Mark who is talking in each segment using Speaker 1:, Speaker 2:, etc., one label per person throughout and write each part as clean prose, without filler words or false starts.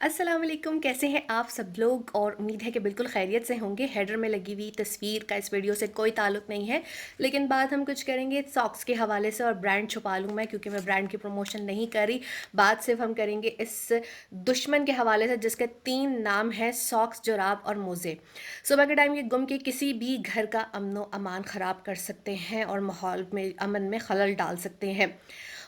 Speaker 1: अस्सलाम वालेकुम, कैसे हैं आप सब लोग। और उम्मीद है कि बिल्कुल खैरियत से होंगे। हेडर में लगी हुई तस्वीर का इस वीडियो से कोई ताल्लुक़ नहीं है, लेकिन बात हम कुछ करेंगे सॉक्स के हवाले से। और ब्रांड छुपा लूँ मैं, क्योंकि मैं ब्रांड की प्रमोशन नहीं कर रही। बात सिर्फ हम करेंगे इस दुश्मन के हवाले से जिसके 3 नाम हैं, सॉक्स, जुराब और मोज़े। सुबह के टाइम ये गुम के किसी भी घर का अमन व अमान ख़राब कर सकते हैं और माहौल में अमन में खलल डाल सकते हैं।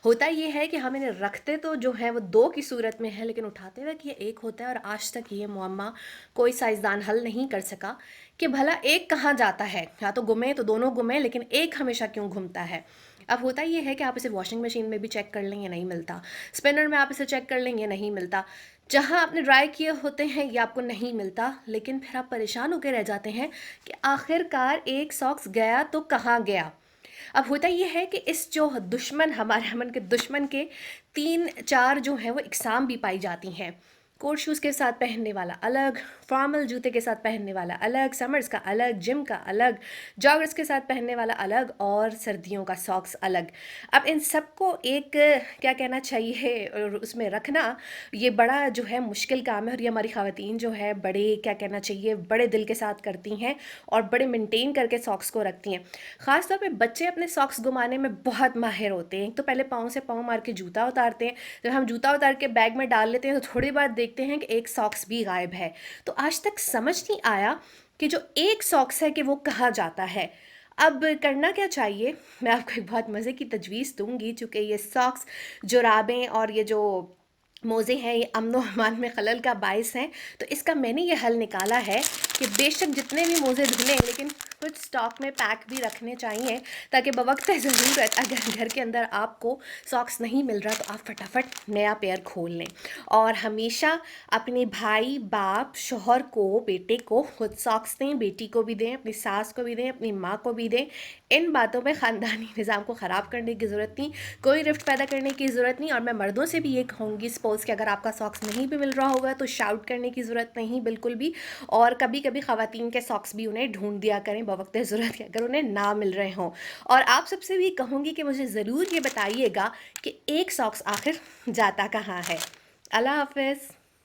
Speaker 1: होता ये है कि हम इन्हें रखते तो जो है वो 2 की सूरत में है, लेकिन उठाते वक्त ये एक होता है। और आज तक ये मुअम्मा कोई साइंसदान हल नहीं कर सका कि भला एक कहाँ जाता है। या तो गुमे तो दोनों गुमे, लेकिन एक हमेशा क्यों घूमता है। अब होता ये है कि आप इसे वॉशिंग मशीन में भी चेक कर लें, ये नहीं मिलता। स्पिनर में आप इसे चेक कर लें, ये नहीं मिलता। जहाँ आपने ड्राई किए होते हैं ये आपको नहीं मिलता। लेकिन फिर आप परेशान होकर रह जाते हैं कि आखिरकार एक सॉक्स गया तो कहाँ गया। अब होता ये है कि इस जो दुश्मन, हमारे अमन के दुश्मन के 3-4 जो हैं वो इकसाम भी पाई जाती हैं। कोट शूज़ के साथ पहनने वाला अलग, फॉर्मल जूते के साथ पहनने वाला अलग, समर्स का अलग, जिम का अलग, जॉगर्स के साथ पहनने वाला अलग और सर्दियों का सॉक्स अलग। अब इन सबको एक क्या कहना चाहिए और उसमें रखना, ये बड़ा जो है मुश्किल काम है। और ये हमारी ख़वातीन जो है बड़े क्या कहना चाहिए, बड़े दिल के साथ करती हैं और बड़े मेंटेन करके सॉक्स को रखती हैं। ख़ास तौर पे बच्चे अपने सॉक्स घुमाने में बहुत माहिर होते हैं। एक तो पहले पाँव से पाँव मार के जूता उतारते हैं। जब हम जूता उतार के बैग में डाल लेते हैं तो थोड़ी बार देखते हैं कि एक सॉक्स भी गायब है। तो आज तक समझ नहीं आया कि जो एक सॉक्स है कि वो कहाँ जाता है। अब करना क्या चाहिए, मैं आपको एक बहुत मज़े की तजवीज़ दूंगी। चूँकि ये सॉक्स, जुराबें और ये जो मोज़े हैं ये अमन व अमान में खलल का बायस हैं। तो इसका मैंने ये हल निकाला है कि बेशक जितने भी मोज़े धुलें, लेकिन कुछ स्टॉक में पैक भी रखने चाहिए, ताकि बवक्त ज़रूरत अगर घर के अंदर आपको सॉक्स नहीं मिल रहा तो आप फटाफट नया पेयर खोल लें। और हमेशा अपने भाई, बाप, शौहर को, बेटे को खुद सॉक्स दें, बेटी को भी दें, अपनी सास को भी दें, अपनी माँ को भी दें। इन बातों में ख़ानदानी निज़ाम को ख़राब करने की ज़रूरत नहीं, कोई रिफ्ट पैदा करने की ज़रूरत नहीं। और मैं मर्दों से भी ये कहूँगी, सपोज़ कि अगर आपका सॉक्स नहीं भी मिल रहा होगा तो शाउट करने की ज़रूरत नहीं बिल्कुल भी। और कभी कभी ख़वातीन के सॉक्स भी उन्हें ढूंढ दिया करें बवक्त ज़रूरत के, अगर उन्हें ना मिल रहे हों। और आप सबसे भी कहूँगी कि मुझे ज़रूर ये बताइएगा कि एक सॉक्स आखिर जाता कहाँ है। अल्लाह हाफ़िज़।